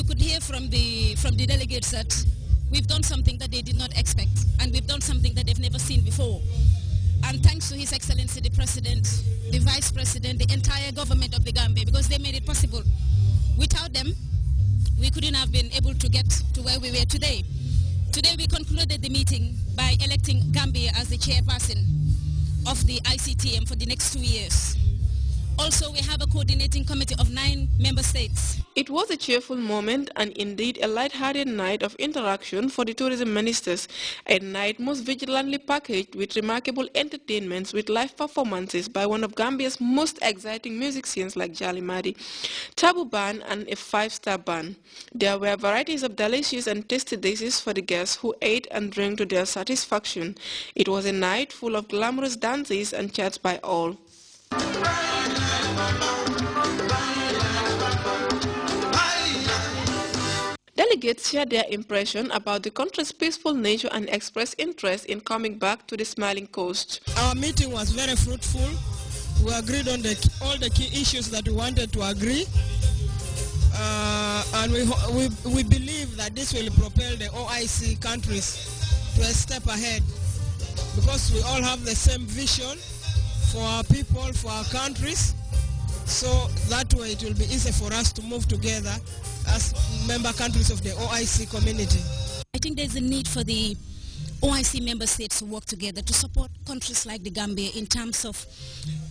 could hear from the delegates that we've done something that they did not expect, and we've done something that they've never seen before. And thanks to His Excellency the President, the Vice President, the entire government of the Gambia, because they made it possible. Without them, we couldn't have been able to get to where we were today. Today we concluded the meeting by electing Gambia as the chairperson of the ICTM for the next 2 years. Also, we have a coordinating committee of 9 member states. It was a cheerful moment and indeed a light-hearted night of interaction for the tourism ministers, a night most vigilantly packaged with remarkable entertainments with live performances by one of Gambia's most exciting musicians like Jali Madi, Tabu Band and a 5-star band. There were varieties of delicious and tasty dishes for the guests who ate and drank to their satisfaction. It was a night full of glamorous dances and chats by all. Delegates shared their impression about the country's peaceful nature and expressed interest in coming back to the Smiling Coast. Our meeting was very fruitful. We agreed on all the key issues that we wanted to agree. And we believe that this will propel the OIC countries to a step ahead, because we all have the same vision for our people, for our countries. So that way it will be easy for us to move together as member countries of the OIC community. I think there's a need for the OIC member states to work together to support countries like the Gambia in terms of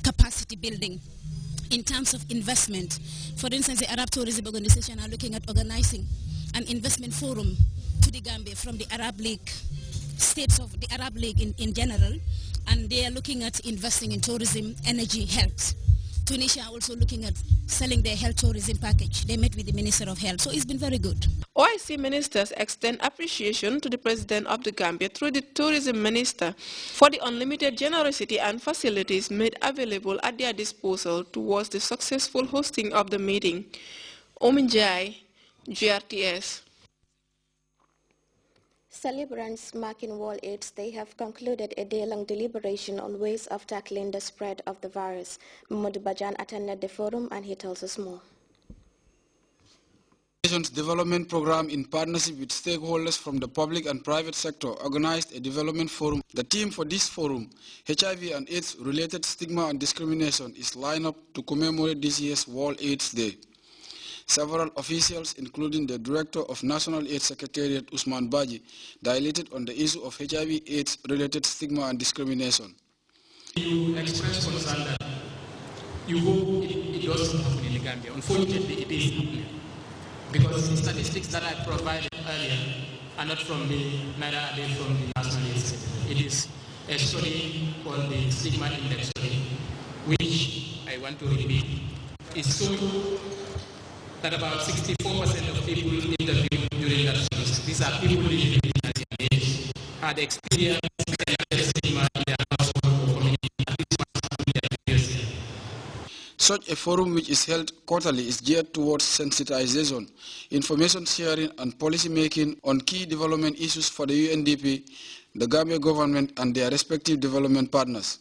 capacity building, in terms of investment. For instance, the Arab Tourism Organization are looking at organizing an investment forum to the Gambia from the Arab League, states of the Arab League in general, and they are looking at investing in tourism, energy, health. Tunisia are also looking at selling their health tourism package. They met with the Minister of Health, so it's been very good. OIC ministers extend appreciation to the President of the Gambia through the Tourism Minister for the unlimited generosity and facilities made available at their disposal towards the successful hosting of the meeting. Ominjai, Grts. Celebrants marking World AIDS Day have concluded a day-long deliberation on ways of tackling the spread of the virus. Mahmoud Bajan attended the forum and he tells us more. Nation's development program, in partnership with stakeholders from the public and private sector, organized a development forum. The theme for this forum, HIV and AIDS-related stigma and discrimination, is lined up to commemorate this year's World AIDS Day. Several officials, including the Director of National AIDS Secretariat, Usman Baji, dilated on the issue of HIV/AIDS-related stigma and discrimination. You express concern that you hope it doesn't happen in the Gambia. Unfortunately, it is happening. Because the statistics that I provided earlier are not from me, neither are they from the National AIDS Secretariat. It is a study called the Stigma Index study, which I want to repeat. It's so that about 64% of people interviewed during that study, these are people living in the United States, had experienced stigma in their household or community at least once in their years. Such a forum, which is held quarterly, is geared towards sensitization, information sharing and policy making on key development issues for the UNDP, the Gambia government and their respective development partners.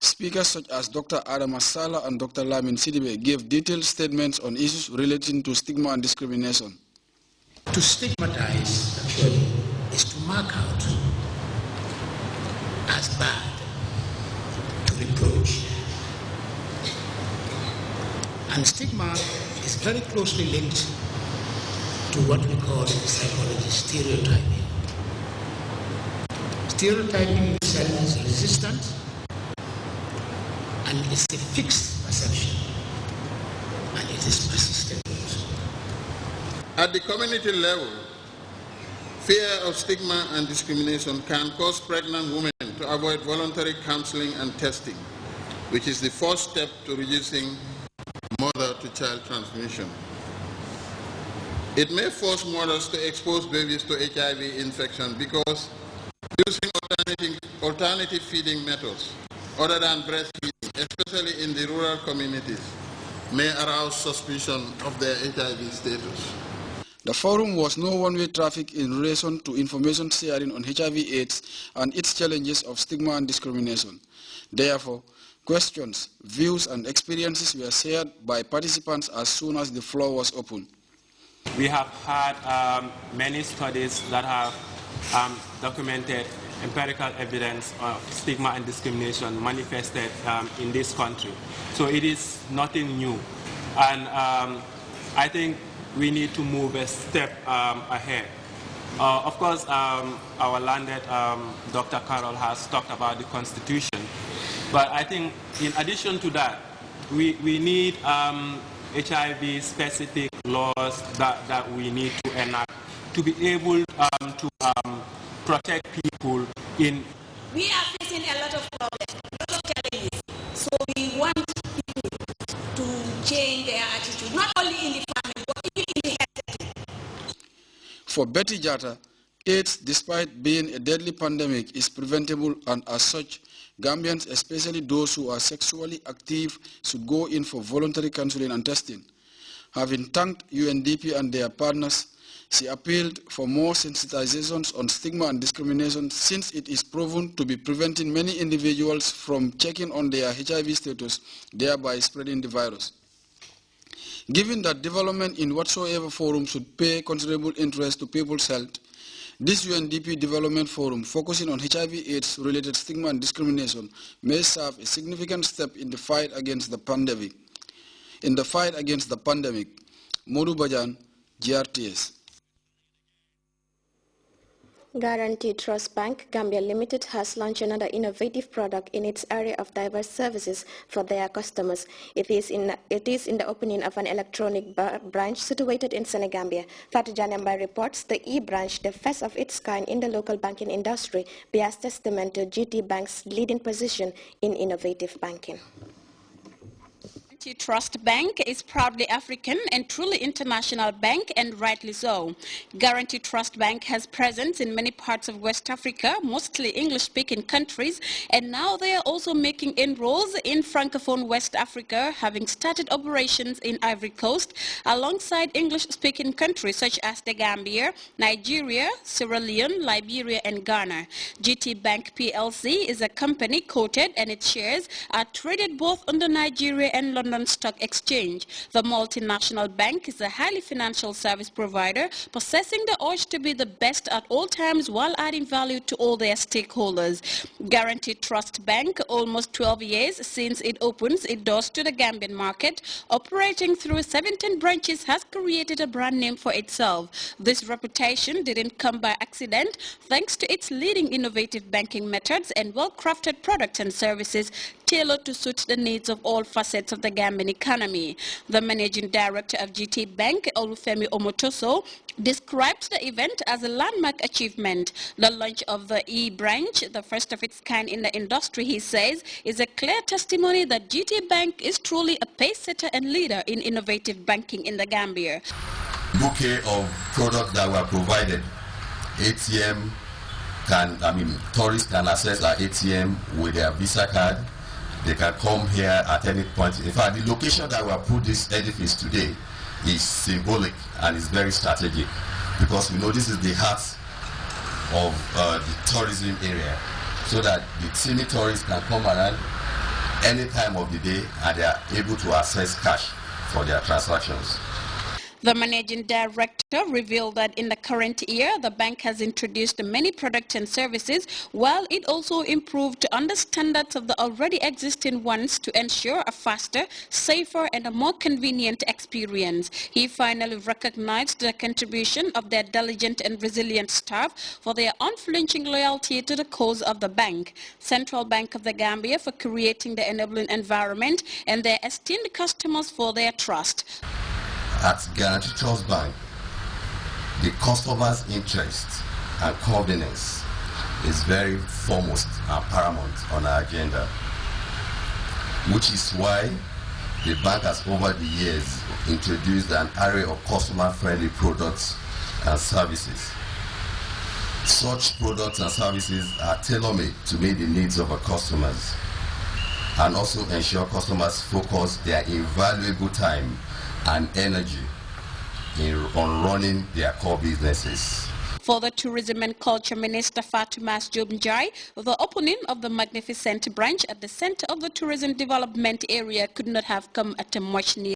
Speakers such as Dr. Adama Sala and Dr. Lamin Sidibe gave detailed statements on issues relating to stigma and discrimination. To stigmatize, actually, is to mark out as bad, to reproach. And stigma is very closely linked to what we call in psychology stereotyping. Stereotyping itself is resistant, and it's a fixed perception, and it is persistent. At the community level, fear of stigma and discrimination can cause pregnant women to avoid voluntary counseling and testing, which is the first step to reducing mother-to-child transmission. It may force mothers to expose babies to HIV infection because using alternative feeding methods other than breastfeeding, especially in the rural communities, may arouse suspicion of their HIV status. The forum was no one-way traffic in relation to information sharing on HIV/AIDS and its challenges of stigma and discrimination. Therefore, questions, views and experiences were shared by participants as soon as the floor was open. We have had many studies that have documented empirical evidence of stigma and discrimination manifested in this country. So it is nothing new. And I think we need to move a step ahead. Of course, our landed Dr. Carroll has talked about the Constitution. But I think in addition to that, we need HIV-specific laws that we need to enact to be able to protect people in... We are facing a lot of problems, a lot of challenges. So we want people to change their attitude, not only in the family, but even in the health setting. For Betty Jatta, AIDS, despite being a deadly pandemic, is preventable, and as such, Gambians, especially those who are sexually active, should go in for voluntary counseling and testing. Having thanked UNDP and their partners, she appealed for more sensitizations on stigma and discrimination, since it is proven to be preventing many individuals from checking on their HIV status, thereby spreading the virus. Given that development in whatsoever forum should pay considerable interest to people's health, this UNDP Development Forum, focusing on HIV/AIDS-related stigma and discrimination, may serve a significant step in the fight against the pandemic. Modu Bajan, GRTS. Guarantee Trust Bank Gambia Limited has launched another innovative product in its area of diverse services for their customers. It is in the opening of an electronic branch situated in Senegambia. Fatou Janemba reports the e-branch, the first of its kind in the local banking industry, bears testament to GT Bank's leading position in innovative banking. Trust Bank is proudly African and truly international bank, and rightly so. Guarantee Trust Bank has presence in many parts of West Africa, mostly English-speaking countries, and now they are also making inroads in Francophone West Africa, having started operations in Ivory Coast alongside English-speaking countries such as the Gambia, Nigeria, Sierra Leone, Liberia, and Ghana. GT Bank PLC is a company quoted, and its shares are traded both on the Nigeria and London Stock Exchange. The multinational bank is a highly financial service provider, possessing the urge to be the best at all times while adding value to all their stakeholders. Guaranteed Trust Bank, almost 12 years since it opens its doors to the Gambian market, operating through 17 branches, has created a brand name for itself. This reputation didn't come by accident, thanks to its leading innovative banking methods and well-crafted products and services tailored to suit the needs of all facets of the Gambian economy. The managing director of GT Bank, Olufemi Omotoso, describes the event as a landmark achievement. The launch of the e-branch, the first of its kind in the industry, he says, is a clear testimony that GT Bank is truly a pace-setter and leader in innovative banking in the Gambia. Bouquet of products that were provided. ATM tourists can access our ATM with their Visa card. They can come here at any point. In fact, the location that we have put this edifice today is symbolic and is very strategic, because we know this is the heart of the tourism area, so that the teeny tourists can come around any time of the day and they are able to access cash for their transactions. The managing director revealed that in the current year, the bank has introduced many products and services, while it also improved on the standards of the already existing ones to ensure a faster, safer, and a more convenient experience. He finally recognized the contribution of their diligent and resilient staff for their unflinching loyalty to the cause of the bank, Central Bank of the Gambia for creating the enabling environment, and their esteemed customers for their trust. At Guarantee Trust Bank, the customer's interest and convenience is very foremost and paramount on our agenda, which is why the bank has over the years introduced an array of customer-friendly products and services. Such products and services are tailor-made to meet the needs of our customers and also ensure customers focus their invaluable time and energy on running their core businesses. For the Tourism and Culture Minister Fatou Masjobnjai, the opening of the magnificent branch at the center of the tourism development area could not have come at a much needed